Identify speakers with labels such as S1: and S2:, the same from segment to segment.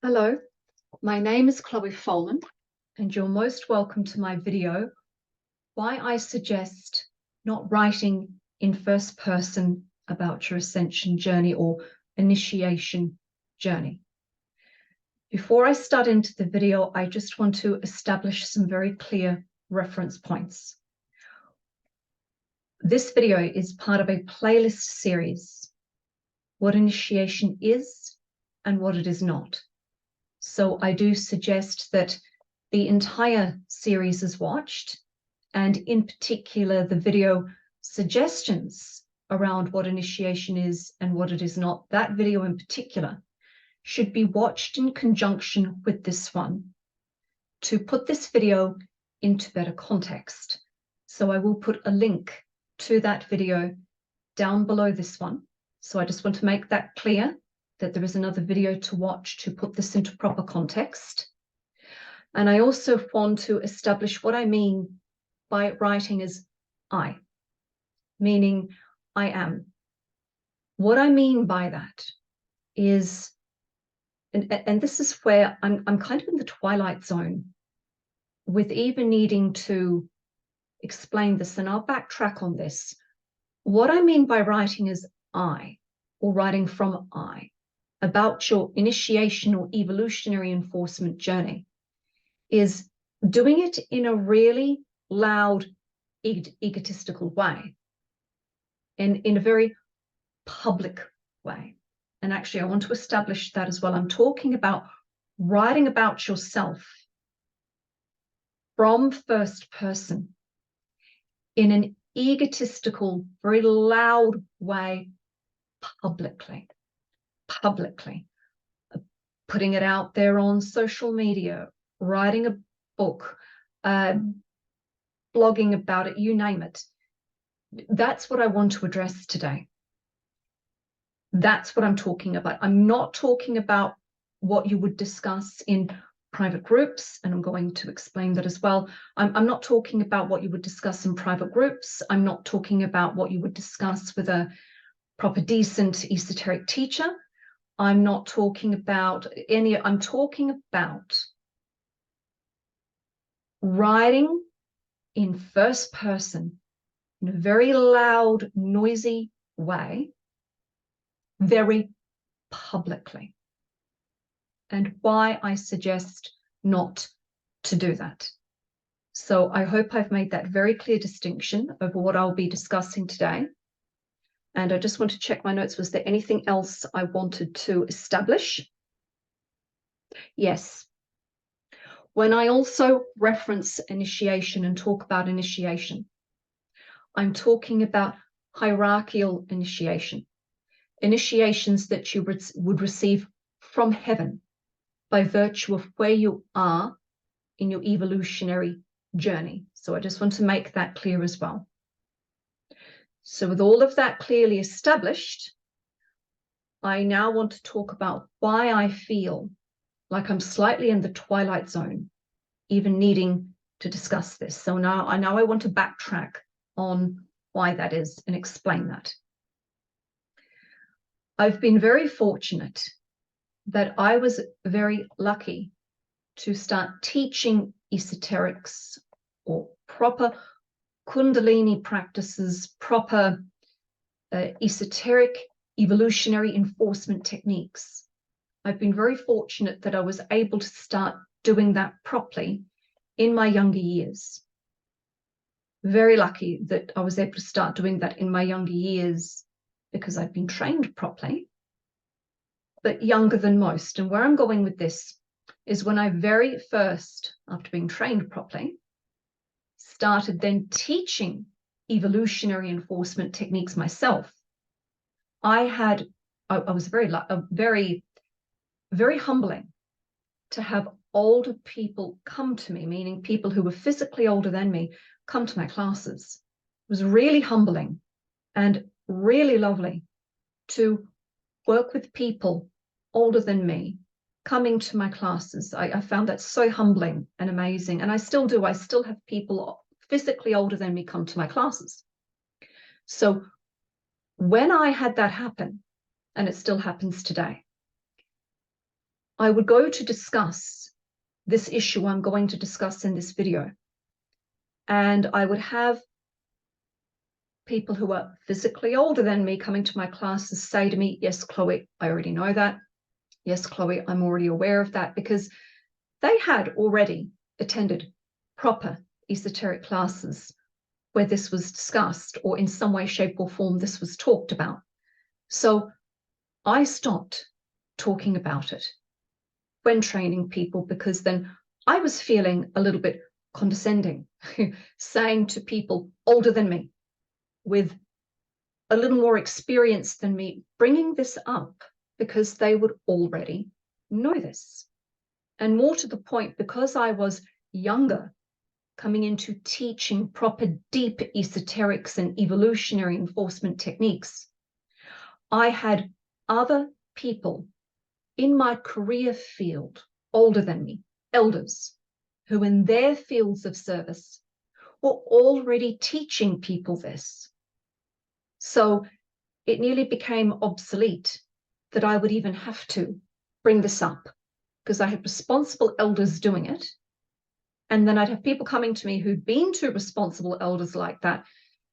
S1: Hello, my name is Chloe Folman, and you're most welcome to my video, Why I Suggest Not Writing in First Person About Your Ascension Journey or Initiation Journey. Before I start into the video, I just want to establish some very clear reference points. This video is part of a playlist series, What Initiation Is and What It Is Not. So I do suggest that the entire series is watched, and in particular, the video suggestions around what initiation is and what it is not, that video in particular should be watched in conjunction with this one to put this video into better context. So I will put a link to that video down below this one. So I just want to make that clear, that there is another video to watch to put this into proper context. And I also want to establish what I mean by writing as I, meaning I am. What I mean by that is, and this is where I'm kind of in the twilight zone with even needing to explain this, and I'll backtrack on this. What I mean by writing as I, or writing from I, about your initiation or evolutionary enforcement journey, is doing it in a really loud, egotistical way, and in a very public way. And actually, I want to establish that as well. I'm talking about writing about yourself from first person in an egotistical, very loud way, publicly, putting it out there on social media, writing a book, blogging about it, you name it. That's what I want to address today. That's what I'm talking about. I'm not talking about what you would discuss in private groups, and I'm going to explain that as well. I'm not talking about what you would discuss in private groups. I'm not talking about what you would discuss with a proper, decent, esoteric teacher. I'm not talking about I'm talking about writing in first person in a very loud, noisy way, very publicly, and why I suggest not to do that. So I hope I've made that very clear distinction over what I'll be discussing today. And I just want to check my notes. Was there anything else I wanted to establish? Yes. When I also reference initiation and talk about initiation, I'm talking about hierarchical initiation, initiations that you would receive from heaven by virtue of where you are in your evolutionary journey. So I just want to make that clear as well. So with all of that clearly established, I now want to talk about why I feel like I'm slightly in the twilight zone, even needing to discuss this. So now I want to backtrack on why that is and explain that. I've been very fortunate that I was very lucky to start teaching esoterics or proper Kundalini practices, proper esoteric evolutionary enforcement techniques. I've been very fortunate that I was able to start doing that properly in my younger years. Very lucky that I was able to start doing that in my younger years because I've been trained properly, but younger than most. And where I'm going with this is when I very first, after being trained properly, started then teaching evolutionary enforcement techniques myself. I was very humbling to have older people come to me, meaning people who were physically older than me, come to my classes. It was really humbling and really lovely to work with people older than me coming to my classes. I found that so humbling and amazing. And I still do. I still have people physically older than me come to my classes. So when I had that happen, and it still happens today, I would go to discuss this issue I'm going to discuss in this video, and I would have people who are physically older than me coming to my classes say to me, yes, Chloe, I already know that. Yes, Chloe, I'm already aware of that, because they had already attended proper esoteric classes where this was discussed, or in some way, shape, or form this was talked about. So I stopped talking about it when training people, because then I was feeling a little bit condescending, saying to people older than me with a little more experience than me, bringing this up because they would already know this. And more to the point, because I was younger, coming into teaching proper deep esoterics and evolutionary enforcement techniques, I had other people in my career field, older than me, elders, who in their fields of service were already teaching people this. So it nearly became obsolete that I would even have to bring this up, because I had responsible elders doing it. And then I'd have people coming to me who'd been to responsible elders like that.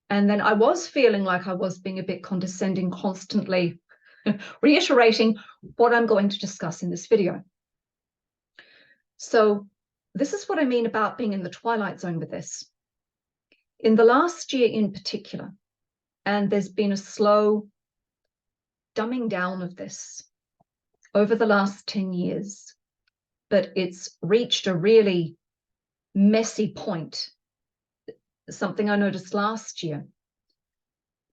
S1: And then I was feeling like I was being a bit condescending, constantly reiterating what I'm going to discuss in this video. So this is what I mean about being in the twilight zone with this. In the last year in particular, and there's been a slow dumbing down of this over the last 10 years, but it's reached a really messy point, something I noticed last year,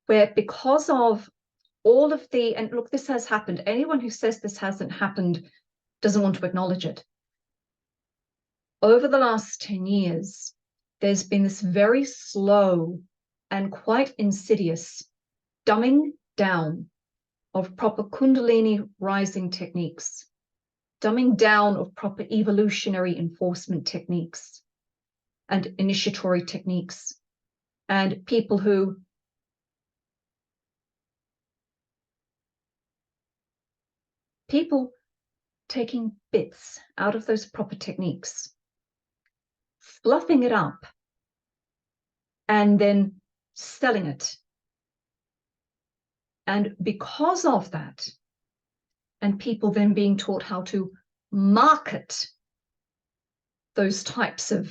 S1: where because of all of the, and look, this has happened. Anyone who says this hasn't happened doesn't want to acknowledge it. Over the last 10 years, there's been this very slow and quite insidious dumbing down of proper Kundalini rising techniques, dumbing down of proper evolutionary enforcement techniques and initiatory techniques, and people taking bits out of those proper techniques, fluffing it up, and then selling it. And because of that, and people then being taught how to market those types of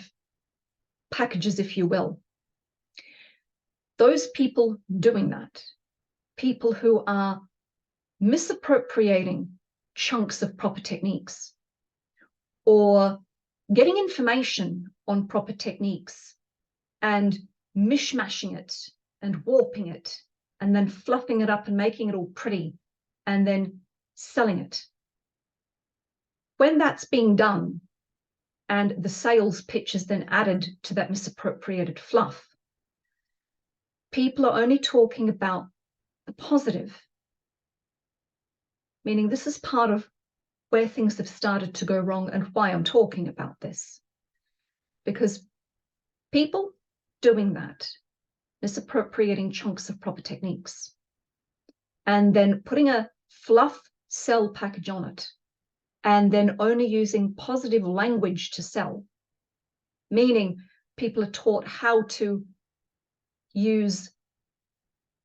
S1: packages, if you will, those people doing that, people who are misappropriating chunks of proper techniques or getting information on proper techniques and mishmashing it and warping it and then fluffing it up and making it all pretty and then selling it. When that's being done and the sales pitch is then added to that misappropriated fluff, people are only talking about the positive, meaning this is part of where things have started to go wrong and why I'm talking about this. Because people doing that, misappropriating chunks of proper techniques, and then putting a fluff sell package on it, and then only using positive language to sell, meaning people are taught how to use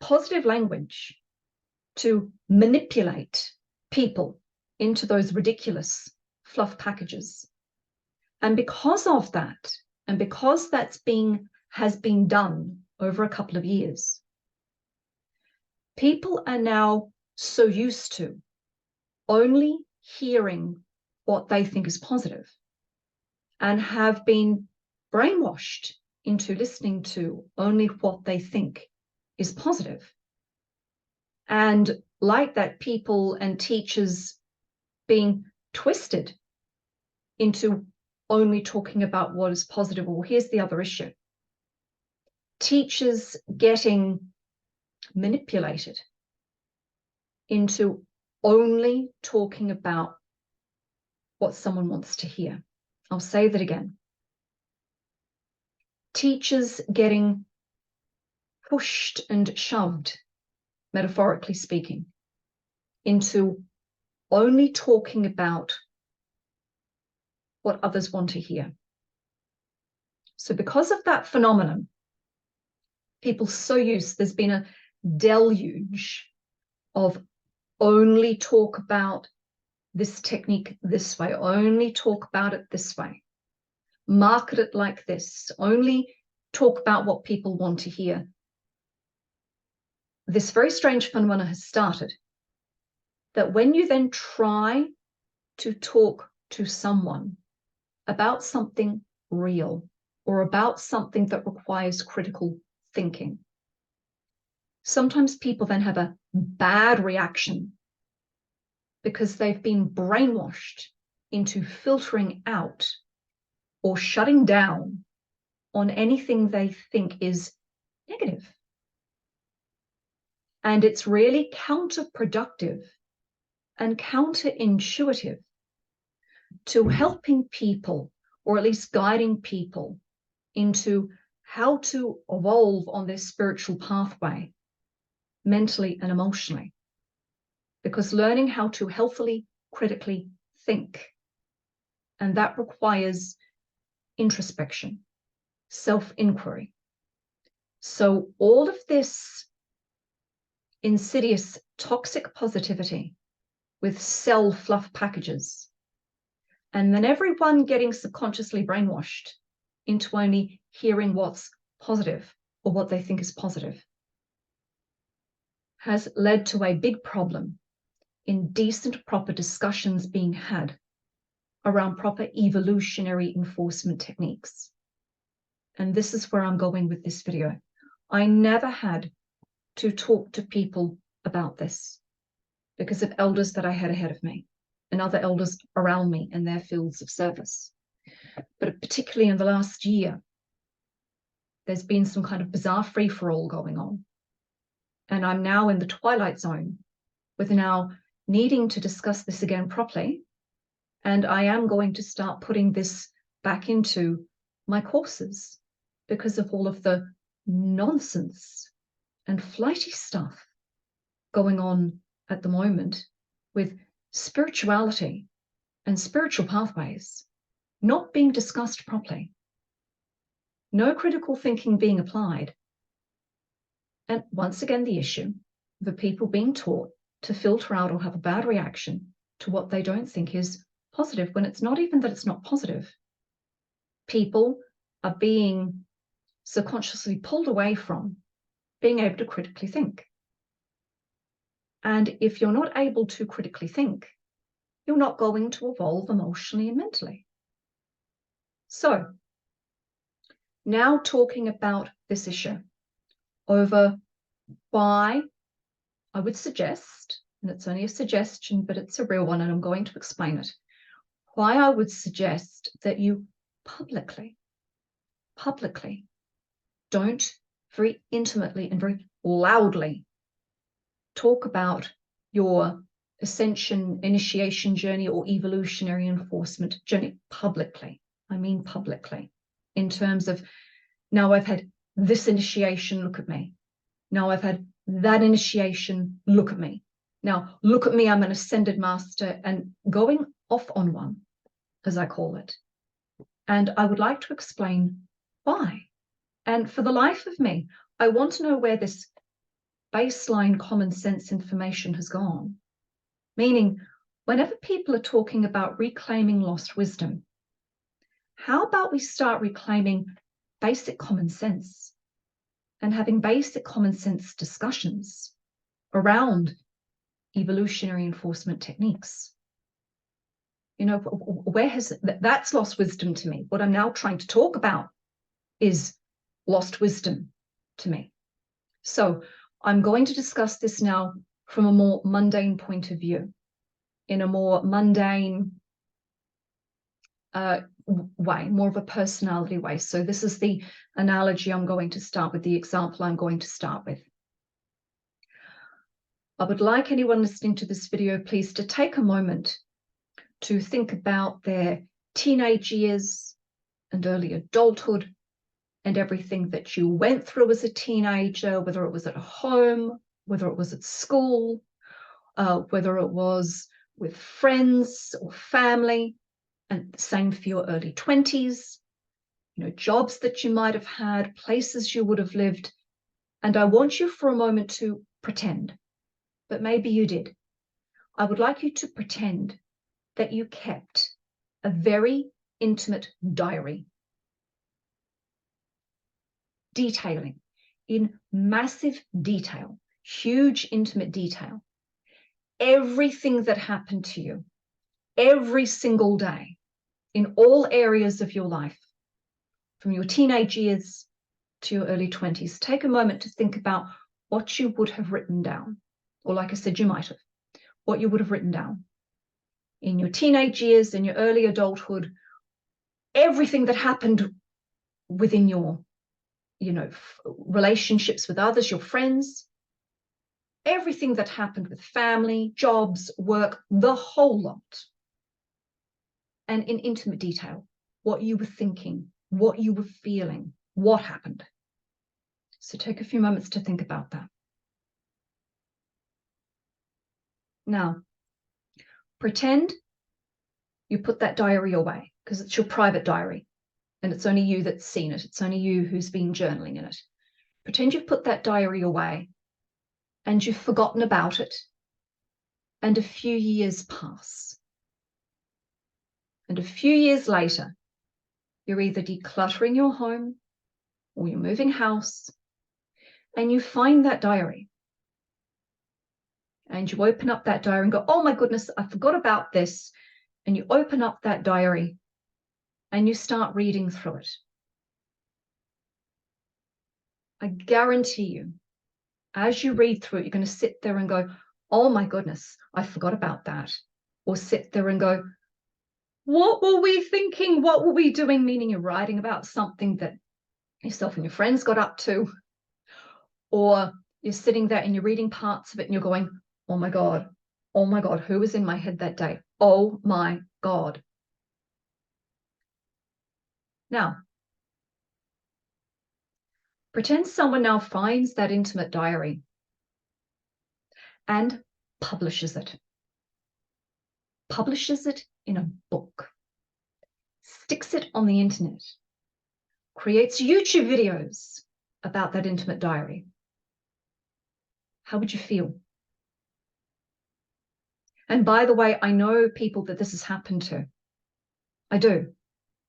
S1: positive language to manipulate people into those ridiculous fluff packages. And because of that, and because has been done over a couple of years, people are now so used to only hearing what they think is positive and have been brainwashed into listening to only what they think is positive. And like that, people and teachers being twisted into only talking about what is positive. Well, here's the other issue. Teachers getting manipulated into only talking about what someone wants to hear. I'll say that again. Teachers getting pushed and shoved, metaphorically speaking, into only talking about what others want to hear. So because of that phenomenon, people so used, there's been a deluge of only talk about this technique this way, only talk about it this way, market it like this, only talk about what people want to hear. This very strange phenomenon has started, that when you then try to talk to someone about something real or about something that requires critical thinking, sometimes people then have a bad reaction because they've been brainwashed into filtering out or shutting down on anything they think is negative. And it's really counterproductive and counterintuitive to helping people, or at least guiding people, into how to evolve on this spiritual pathway, mentally and emotionally. Because learning how to healthily, critically think, and that requires introspection, self-inquiry. So all of this insidious toxic positivity with cell fluff packages, and then everyone getting subconsciously brainwashed into only hearing what's positive or what they think is positive, has led to a big problem in decent, proper discussions being had around proper evolutionary enforcement techniques. And this is where I'm going with this video. I never had to talk to people about this because of elders that I had ahead of me and other elders around me in their fields of service. But particularly in the last year, there's been some kind of bizarre free-for-all going on. And I'm now in the twilight zone with now needing to discuss this again properly. And I am going to start putting this back into my courses because of all of the nonsense and flighty stuff going on at the moment with spirituality and spiritual pathways not being discussed properly, no critical thinking being applied, and once again the issue of the people being taught to filter out or have a bad reaction to what they don't think is positive, when it's not even that it's not positive. People are being subconsciously pulled away from being able to critically think. And if you're not able to critically think, you're not going to evolve emotionally and mentally. So now talking about this issue over why I would suggest, and it's only a suggestion, but it's a real one, and I'm going to explain it, why I would suggest that you publicly don't very intimately and very loudly talk about your ascension, initiation journey, or evolutionary enforcement journey publicly. I mean publicly, in terms of, now I've had this initiation, look at me. Now I've had that initiation, look at me. Now look at me, I'm an ascended master, and going off on one, as I call it. And I would like to explain why. And for the life of me, I want to know where this baseline common sense information has gone. Meaning, whenever people are talking about reclaiming lost wisdom, how about we start reclaiming basic common sense and having basic common sense discussions around evolutionary enforcement techniques? You know, where has that's lost wisdom to me? What I'm now trying to talk about is lost wisdom to me. So I'm going to discuss this now from a more mundane point of view, in a more mundane way, more of a personality way. So this is the analogy I'm going to start with, the example I'm going to start with. I would like anyone listening to this video, please, to take a moment to think about their teenage years and early adulthood and everything that you went through as a teenager, whether it was at home, whether it was at school, whether it was with friends or family, And the same for your early 20s, jobs that you might have had, places you would have lived. And I want you for a moment to pretend, but maybe you did. I would like you to pretend that you kept a very intimate diary, detailing in massive detail, huge intimate detail, everything that happened to you every single day in all areas of your life, from your teenage years to your early 20s. Take a moment to think about what you would have written down, or like I said, you might have, what you would have written down in your teenage years, in your early adulthood, everything that happened within your, relationships with others, your friends, everything that happened with family, jobs, work, the whole lot. And in intimate detail, what you were thinking, what you were feeling, what happened. So take a few moments to think about that. Now, pretend you put that diary away, because it's your private diary and it's only you that's seen it. It's only you who's been journaling in it. Pretend you've put that diary away and you've forgotten about it, and a few years pass. And a few years later, you're either decluttering your home or you're moving house, and you find that diary. And you open up that diary and go, oh my goodness, I forgot about this. And you open up that diary and you start reading through it. I guarantee you, as you read through it, you're going to sit there and go, oh my goodness, I forgot about that. Or sit there and go, what were we thinking? What were we doing? Meaning you're writing about something that yourself and your friends got up to. Or you're sitting there and you're reading parts of it and you're going, oh my God, who was in my head that day? Oh my God. Now, pretend someone now finds that intimate diary and publishes it. Publishes it in a book. Sticks it on the internet. Creates YouTube videos about that intimate diary. How would you feel? And by the way, I know people that this has happened to. I do.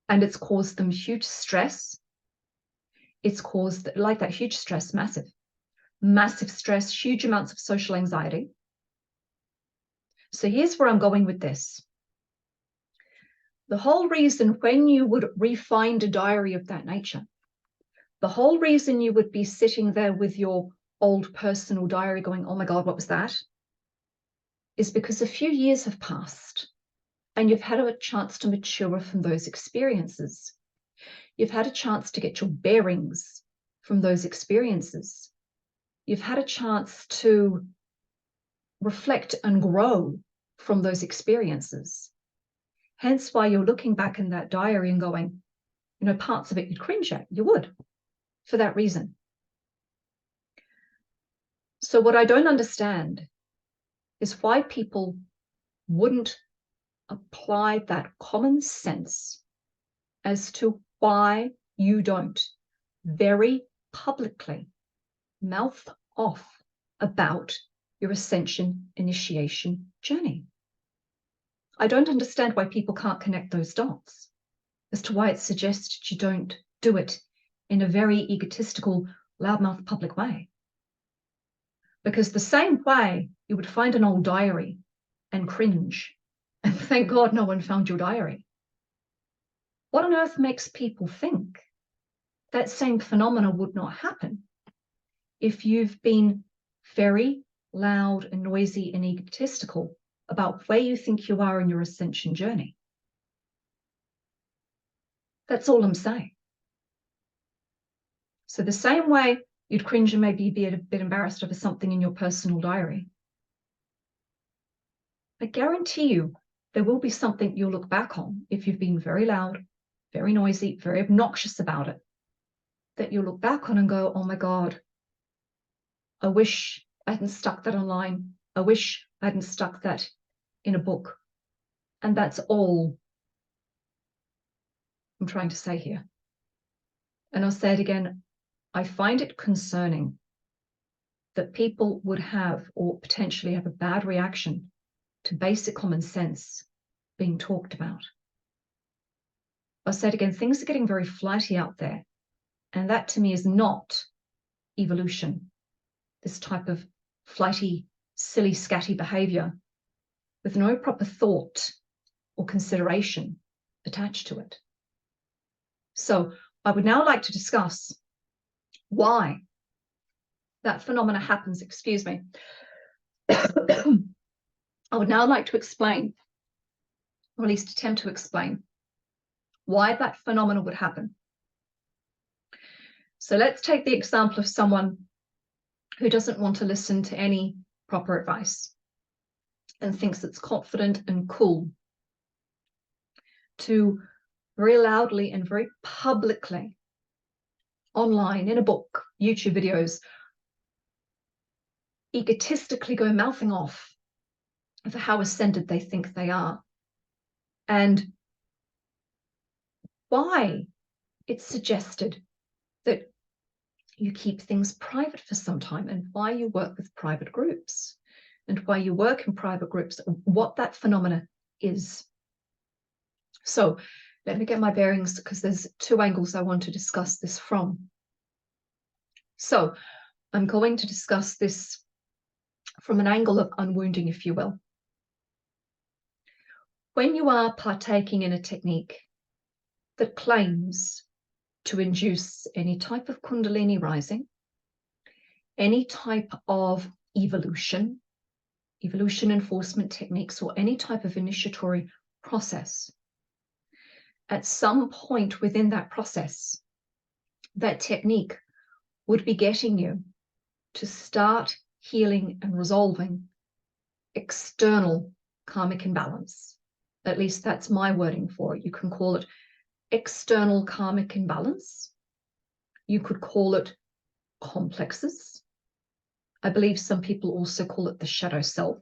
S1: And it's caused them huge stress. It's caused, like that, huge stress, massive stress, huge amounts of social anxiety. So here's where I'm going with this. The whole reason when you would re-find a diary of that nature, the whole reason you would be sitting there with your old personal diary going, oh my God, what was that? Is because a few years have passed and you've had a chance to mature from those experiences. You've had a chance to get your bearings from those experiences. You've had a chance to reflect and grow from those experiences. Hence why you're looking back in that diary and going, parts of it you'd cringe at. You would, for that reason. So what I don't understand is why people wouldn't apply that common sense as to why you don't very publicly mouth off about your ascension initiation journey. I don't understand why people can't connect those dots as to why it's suggested you don't do it in a very egotistical, loudmouth public way. Because the same way you would find an old diary and cringe, and thank God no one found your diary, what on earth makes people think that same phenomena would not happen if you've been very loud and noisy and egotistical about where you think you are in your ascension journey? That's all I'm saying. So the same way you'd cringe and maybe be a bit embarrassed over something in your personal diary, I guarantee you there will be something you'll look back on if you've been very loud, very noisy, very obnoxious about it, that you'll look back on and go, oh my God, I wish I hadn't stuck that online. I wish I hadn't stuck that in a book. And that's all I'm trying to say here. And I'll say it again. I find it concerning that people would have or potentially have a bad reaction to basic common sense being talked about. I'll say it again, things are getting very flighty out there. And that to me is not evolution. This type of flighty, silly, scatty behavior with no proper thought or consideration attached to it. So I would now like to discuss why that phenomena happens, excuse me. I would now like to explain, or at least attempt to explain, why that phenomena would happen. So let's take the example of someone who doesn't want to listen to any proper advice and thinks it's confident and cool to very loudly and very publicly online, in a book, YouTube videos, egotistically go mouthing off of how ascended they think they are, and why it's suggested that you keep things private for some time, and why you work with private groups, and why you work in private groups, what that phenomena is. So let me get my bearings, because there's two angles I want to discuss this from. So I'm going to discuss this from an angle of unwounding, if you will. When you are partaking in a technique that claims to induce any type of kundalini rising, any type of evolution enforcement techniques, or any type of initiatory process, at some point within that process, that technique would be getting you to start healing and resolving external karmic imbalance. At least that's my wording for it. You can call it external karmic imbalance. You could call it complexes. I believe some people also call it the shadow self.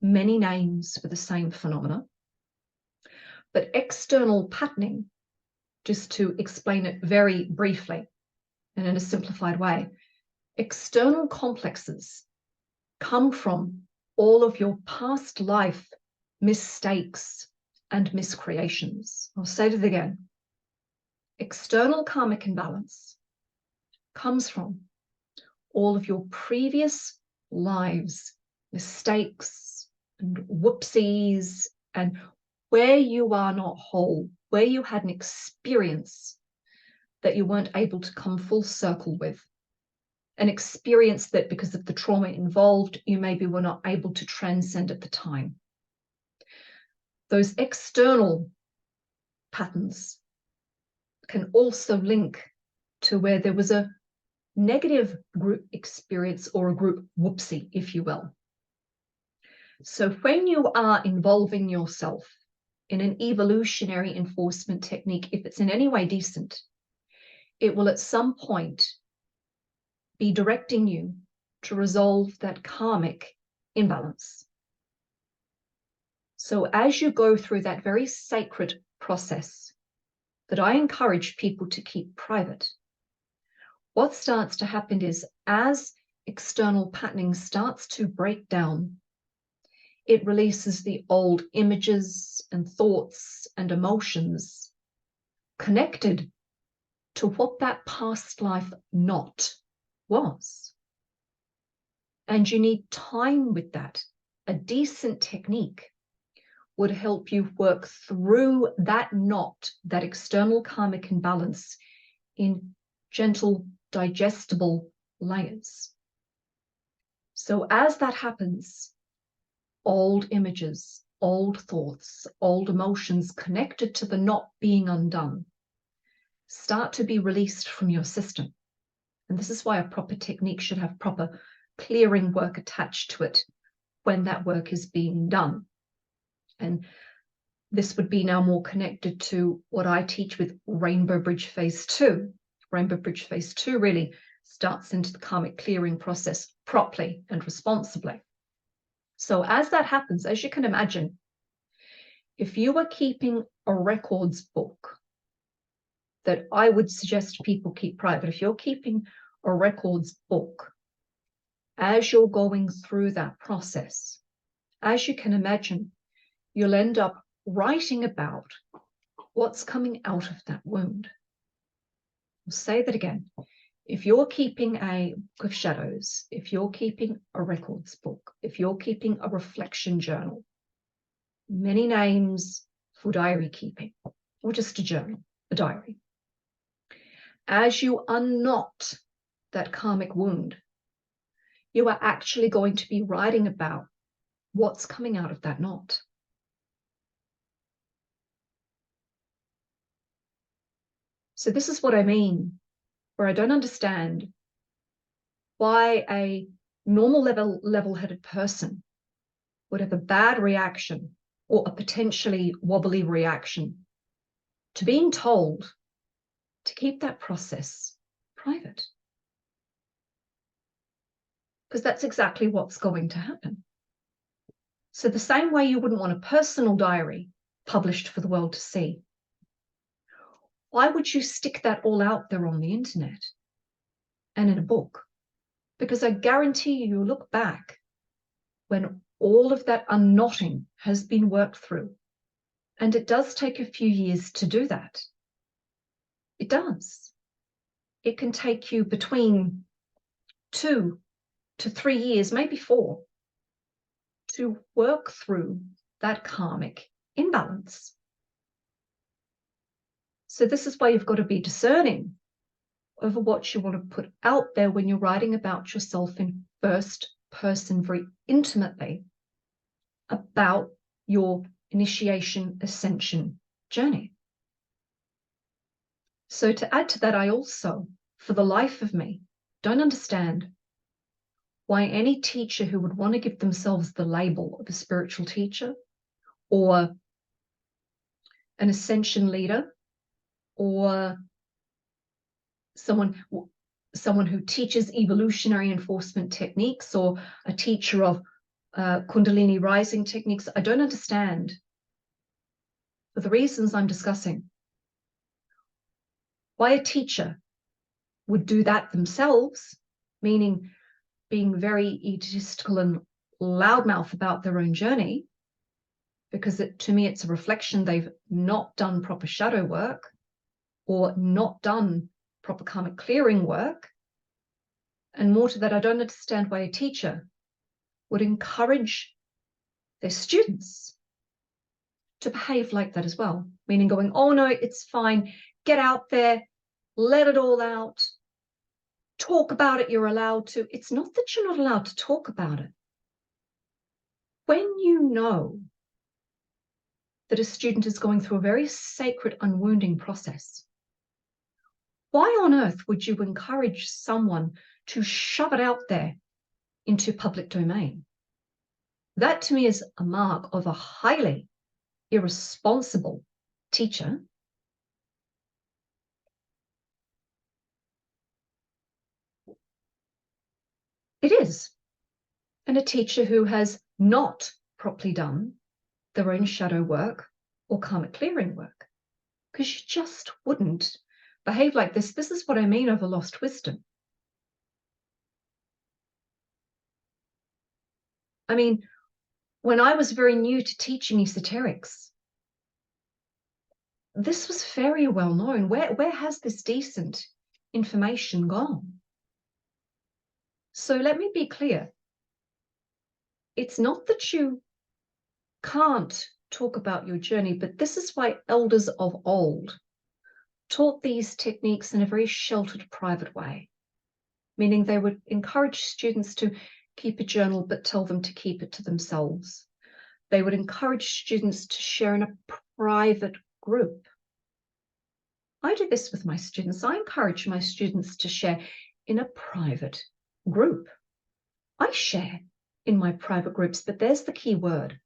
S1: Many names for the same phenomena. But external patterning, just to explain it very briefly and in a simplified way, external complexes come from all of your past life mistakes and miscreations. I'll say it again. External karmic imbalance comes from all of your previous lives, mistakes and whoopsies, and where you are not whole, where you had an experience that you weren't able to come full circle with, an experience that because of the trauma involved, you maybe were not able to transcend at the time. Those external patterns can also link to where there was a negative group experience or a group whoopsie, if you will. So when you are involving yourself in an evolutionary enforcement technique, if it's in any way decent, it will at some point be directing you to resolve that karmic imbalance. So as you go through that very sacred process that I encourage people to keep private, what starts to happen is as external patterning starts to break down, it releases the old images and thoughts and emotions connected to what that past life not was. And you need time with that. A decent technique would help you work through that knot, that external karmic imbalance, in gentle, digestible layers. So as that happens, old images, old thoughts, old emotions connected to the knot being undone start to be released from your system. And this is why a proper technique should have proper clearing work attached to it when that work is being done. And this would be now more connected to what I teach with Rainbow Bridge Phase 2. Rainbow Bridge Phase 2 really starts into the karmic clearing process properly and responsibly. So as that happens, as you can imagine, if you were keeping a records book that I would suggest people keep private. If you're keeping a records book, as you're going through that process, as you can imagine, you'll end up writing about what's coming out of that wound. I'll say that again. If you're keeping a book of shadows, if you're keeping a records book, if you're keeping a reflection journal, many names for diary keeping, or just a journal, a diary. As you unknot that karmic wound, you are actually going to be writing about what's coming out of that knot. So this is what I mean, where I don't understand why a normal level-headed person would have a bad reaction or a potentially wobbly reaction to being told to keep that process private. Because that's exactly what's going to happen. So the same way you wouldn't want a personal diary published for the world to see, why would you stick that all out there on the internet and in a book? Because I guarantee you look back when all of that unknotting has been worked through, and it does take a few years to do that. It does. It can take you between 2 to 3 years, maybe 4, to work through that karmic imbalance. So this is why you've got to be discerning over what you want to put out there when you're writing about yourself in first person very intimately about your initiation ascension journey. So to add to that, I also, for the life of me, don't understand why any teacher who would want to give themselves the label of a spiritual teacher or an ascension leader or someone who teaches evolutionary enforcement techniques or a teacher of Kundalini rising techniques, I don't understand, for the reasons I'm discussing, why a teacher would do that themselves, meaning being very egotistical and loudmouth about their own journey, because to me it's a reflection they've not done proper shadow work or not done proper karmic clearing work. And more to that, I don't understand why a teacher would encourage their students to behave like that as well, meaning going, oh no, it's fine, get out there, let it all out, talk about it, you're allowed to. It's not that you're not allowed to talk about it. When you know that a student is going through a very sacred unwounding process, why on earth would you encourage someone to shove it out there into public domain? That to me is a mark of a highly irresponsible teacher. It is. And a teacher who has not properly done their own shadow work or karmic clearing work. Because you just wouldn't behave like this. This is what I mean over lost wisdom. I mean, when I was very new to teaching esoterics, this was very well known. Where has this decent information gone? So let me be clear. It's not that you can't talk about your journey, but this is why elders of old taught these techniques in a very sheltered, private way, meaning they would encourage students to keep a journal, but tell them to keep it to themselves. They would encourage students to share in a private group. I do this with my students. I encourage my students to share in a private group. I share in my private groups, but there's the key word: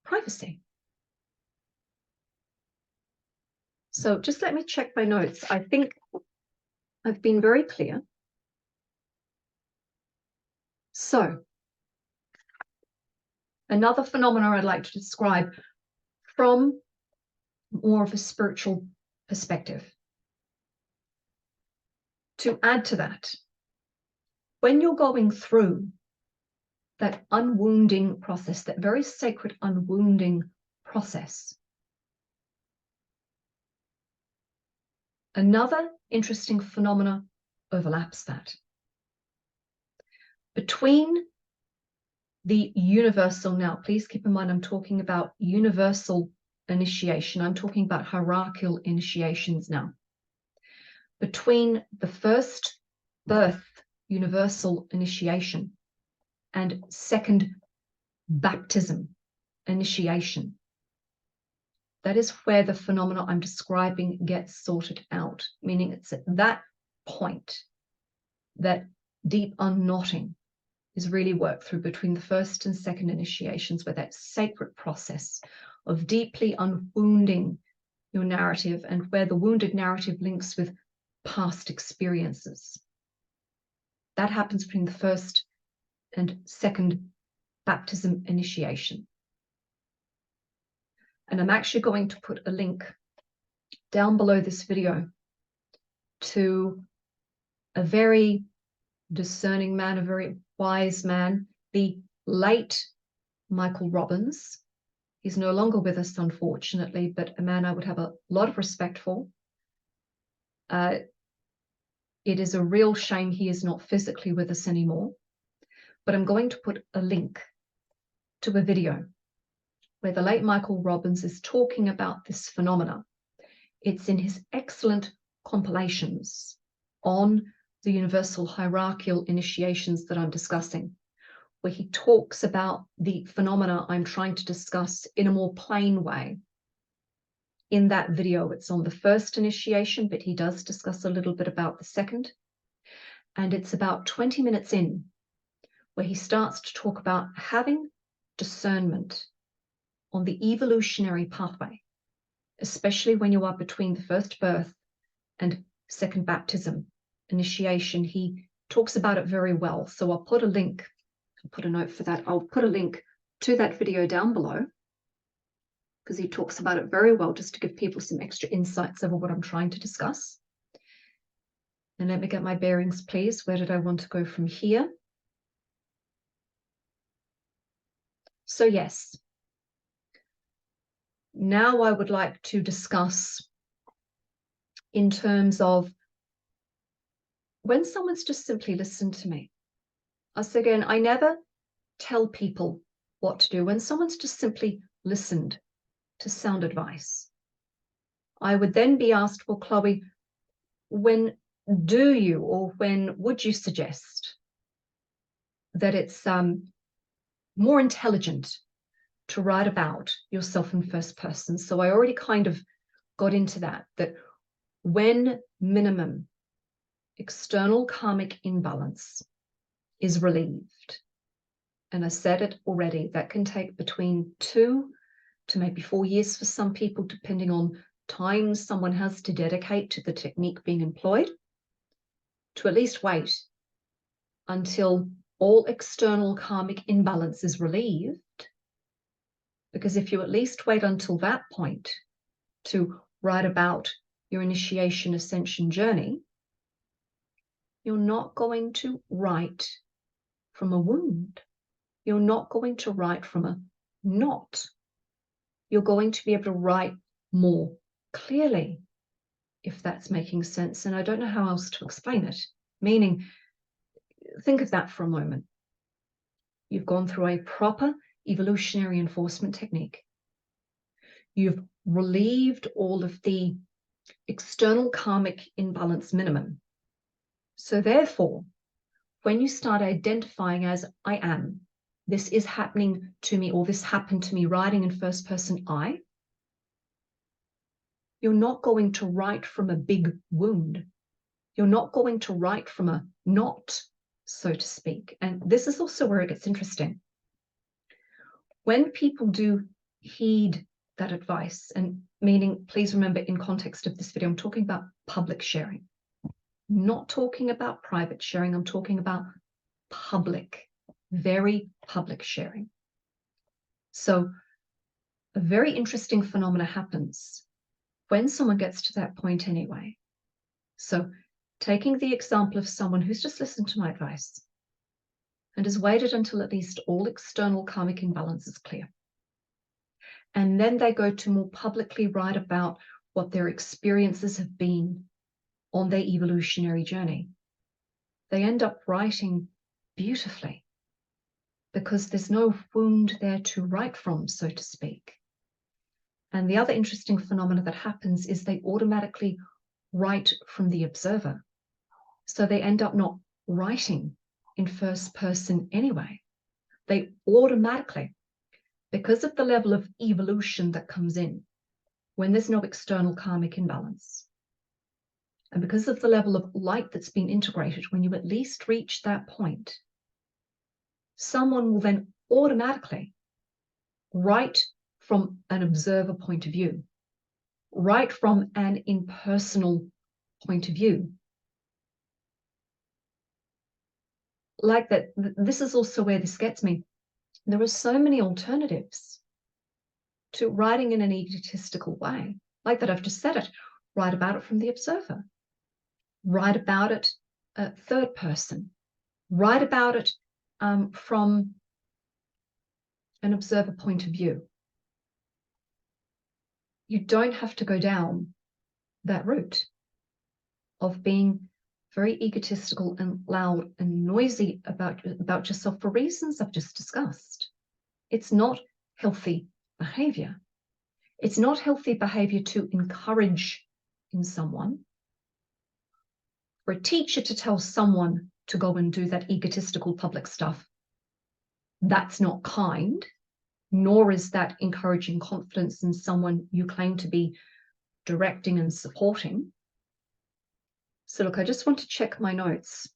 S1: privacy. So just let me check my notes. I think I've been very clear. So another phenomenon I'd like to describe from more of a spiritual perspective. To add to that, when you're going through that unwounding process, that very sacred unwounding process, another interesting phenomena overlaps that. Between the universal, now please keep in mind I'm talking about universal initiation, I'm talking about hierarchical initiations now. Between the first birth universal initiation and second baptism initiation, that is where the phenomena I'm describing gets sorted out, meaning it's at that point that deep unknotting is really worked through between the first and second initiations, where that sacred process of deeply unwounding your narrative, and where the wounded narrative links with past experiences. That happens between the first and second baptism initiation. And I'm actually going to put a link down below this video to a very discerning man, a very wise man, the late Michael Robbins. He's no longer with us, unfortunately, but a man I would have a lot of respect for. It is a real shame he is not physically with us anymore, but I'm going to put a link to a video where the late Michael Robbins is talking about this phenomena. It's in his excellent compilations on the universal hierarchical initiations that I'm discussing, where he talks about the phenomena I'm trying to discuss in a more plain way. In that video, it's on the first initiation, but he does discuss a little bit about the second. And it's about 20 minutes in, where he starts to talk about having discernment on the evolutionary pathway, especially when you are between the first birth and second baptism initiation. He talks about it very well. So I'll put a link, I'll put a note for that. I'll put a link to that video down below, because he talks about it very well, just to give people some extra insights over what I'm trying to discuss. And let me get my bearings, please. Where did I want to go from here? So yes, now I would like to discuss in terms of when someone's just simply listened to me. So again, I never tell people what to do. When someone's just simply listened to sound advice, I would then be asked, well, Chloe, when do you, or when would you suggest that it's more intelligent to write about yourself in first person? So I already kind of got into that when minimum external karmic imbalance is relieved, and I said it already, that can take between 2 to maybe 4 years for some people, depending on time someone has to dedicate to the technique being employed, to at least wait until all external karmic imbalance is relieved. Because if you at least wait until that point to write about your initiation ascension journey, you're not going to write from a wound. You're not going to write from a knot. You're going to be able to write more clearly, if that's making sense. And I don't know how else to explain it. Meaning, think of that for a moment. You've gone through a proper evolutionary enforcement technique. You've relieved all of the external karmic imbalance minimum. So therefore, when you start identifying as I am, this is happening to me, or this happened to me, writing in first person I, you're not going to write from a big wound. You're not going to write from a knot, so to speak. And this is also where it gets interesting. When people do heed that advice, and meaning, please remember, in context of this video, I'm talking about public sharing, not talking about private sharing. I'm talking about public, very public sharing. So a very interesting phenomena happens when someone gets to that point anyway. So taking the example of someone who's just listened to my advice and has waited until at least all external karmic imbalance is clear. And then they go to more publicly write about what their experiences have been on their evolutionary journey. They end up writing beautifully because there's no wound there to write from, so to speak. And the other interesting phenomena that happens is they automatically write from the observer. So they end up not writing in first person anyway. They automatically, because of the level of evolution that comes in when there's no external karmic imbalance, and because of the level of light that's been integrated, when you at least reach that point, someone will then automatically write from an observer point of view, write from an impersonal point of view. Like that, this is also where this gets me. There are so many alternatives to writing in an egotistical way. Like that, I've just said it. Write about it from the observer. Write about it third person. Write about it from an observer point of view. You don't have to go down that route of being very egotistical and loud and noisy about yourself for reasons I've just discussed. It's not healthy behavior. It's not healthy behavior to encourage in someone. For a teacher to tell someone to go and do that egotistical public stuff, that's not kind, nor is that encouraging confidence in someone you claim to be directing and supporting. So look, I just want to check my notes.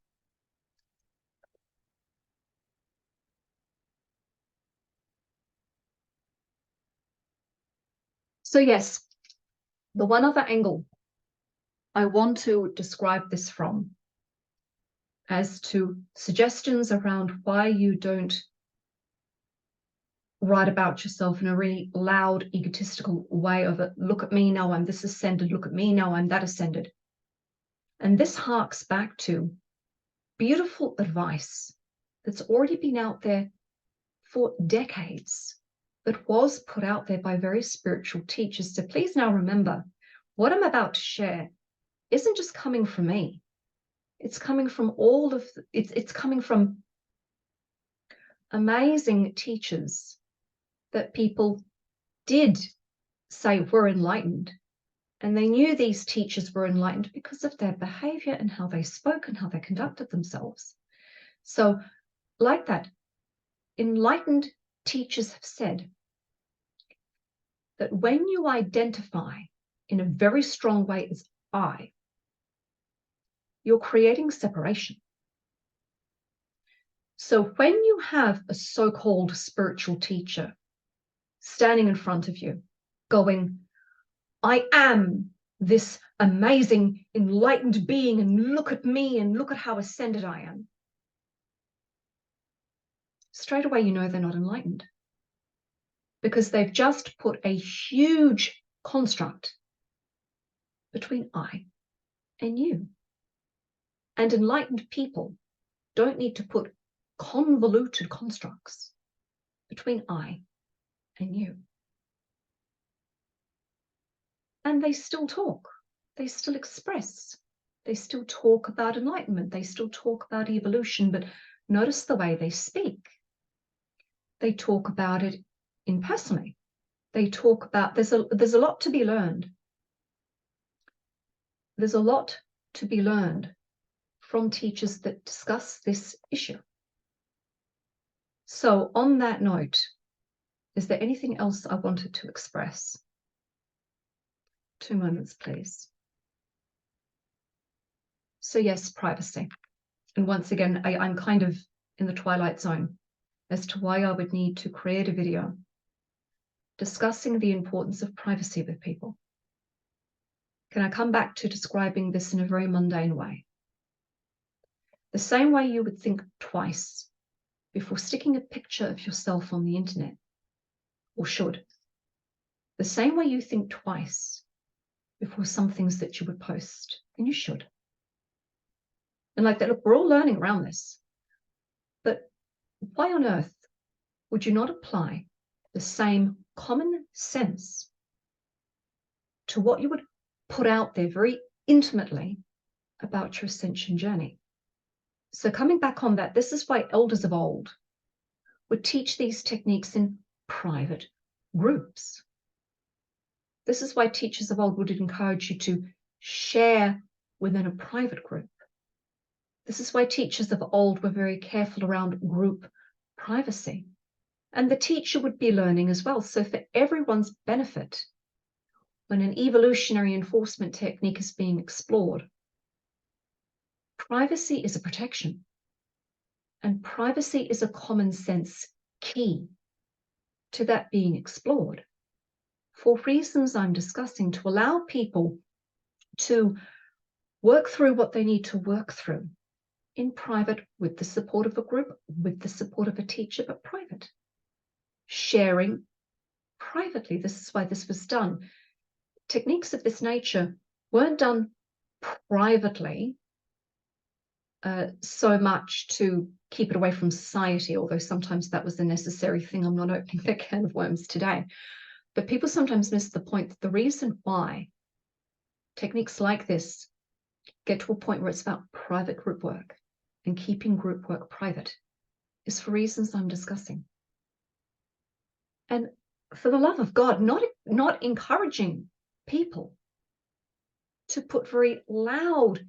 S1: So yes, the one other angle I want to describe this from as to suggestions around why you don't write about yourself in a really loud, egotistical way of it. Look at me now, I'm this ascended. Look at me now, I'm that ascended. And this harks back to beautiful advice that's already been out there for decades, that was put out there by very spiritual teachers. So please now remember, what I'm about to share isn't just coming from me. It's coming from it's coming from amazing teachers that people did say were enlightened. And they knew these teachers were enlightened because of their behavior and how they spoke and how they conducted themselves. So like that, enlightened teachers have said that when you identify in a very strong way as I, you're creating separation. So when you have a so-called spiritual teacher standing in front of you going, I am this amazing enlightened being, and look at me and look at how ascended I am, straight away you know they're not enlightened, because they've just put a huge construct between I and you. And enlightened people don't need to put convoluted constructs between I and you. And they still talk, they still express, they still talk about enlightenment, they still talk about evolution, but notice the way they speak. They talk about it impersonally. They talk about, there's a lot to be learned. There's a lot to be learned from teachers that discuss this issue. So on that note, is there anything else I wanted to express? 2 moments, please. So yes, privacy. And once again, I'm kind of in the twilight zone as to why I would need to create a video discussing the importance of privacy with people. Can I come back to describing this in a very mundane way? The same way you would think twice before sticking a picture of yourself on the internet, or should. The same way you think twice before some things that you would post, and you should. And like that, look, we're all learning around this. But why on earth would you not apply the same common sense to what you would put out there very intimately about your ascension journey? So coming back on that, this is why elders of old would teach these techniques in private groups. This is why teachers of old would encourage you to share within a private group. This is why teachers of old were very careful around group privacy. And the teacher would be learning as well. So for everyone's benefit, when an evolutionary enforcement technique is being explored, privacy is a protection. And privacy is a common sense key to that being explored for reasons I'm discussing, to allow people to work through what they need to work through in private with the support of a group, with the support of a teacher, but private. Sharing privately. This is why this was done. Techniques of this nature weren't done privately so much to keep it away from society, although sometimes that was a necessary thing. I'm not opening that can of worms today. But people sometimes miss the point that the reason why techniques like this get to a point where it's about private group work and keeping group work private is for reasons I'm discussing. And for the love of God, not encouraging people to put very loud,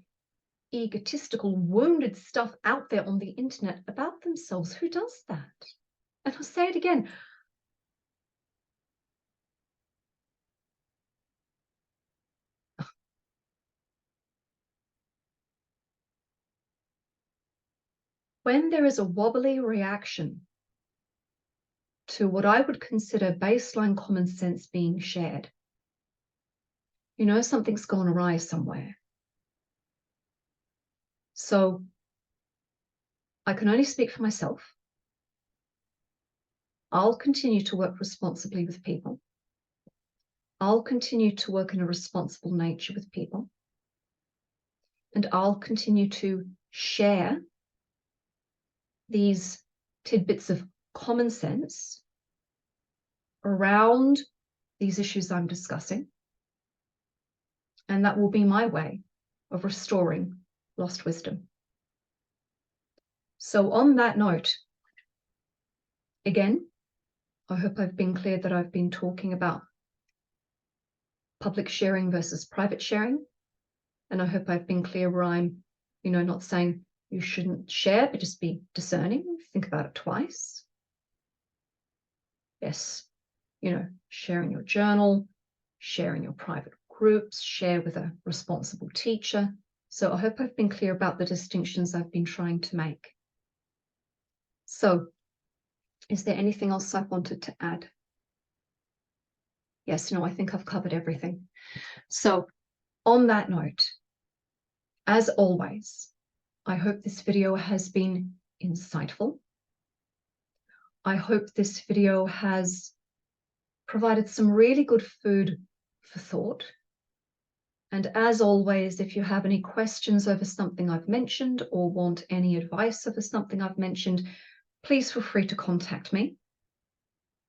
S1: egotistical, wounded stuff out there on the internet about themselves. Who does that? And I'll say it again. When there is a wobbly reaction to what I would consider baseline common sense being shared, you know something's gone awry somewhere. So I can only speak for myself. I'll continue to work responsibly with people. I'll continue to work in a responsible nature with people. And I'll continue to share these tidbits of common sense around these issues I'm discussing. And that will be my way of restoring lost wisdom. So on that note, again, I hope I've been clear that I've been talking about public sharing versus private sharing. And I hope I've been clear where I'm, not saying you shouldn't share, but just be discerning. Think about it twice. Yes, sharing your journal, sharing your private groups, share with a responsible teacher. So I hope I've been clear about the distinctions I've been trying to make. So is there anything else I wanted to add? Yes, no, I think I've covered everything. So on that note, as always, I hope this video has been insightful. I hope this video has provided some really good food for thought. And as always, if you have any questions over something I've mentioned or want any advice over something I've mentioned, please feel free to contact me.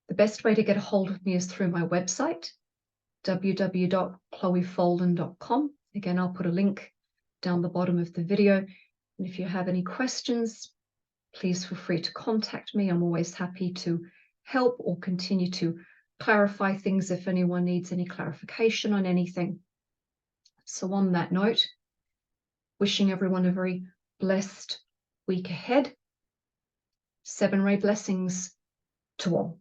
S1: The best way to get a hold of me is through my website, www.chloefolden.com. Again, I'll put a link down the bottom of the video. And if you have any questions, please feel free to contact me. I'm always happy to help or continue to clarify things if anyone needs any clarification on anything. So on that note, wishing everyone a very blessed week ahead. 7 ray blessings to all.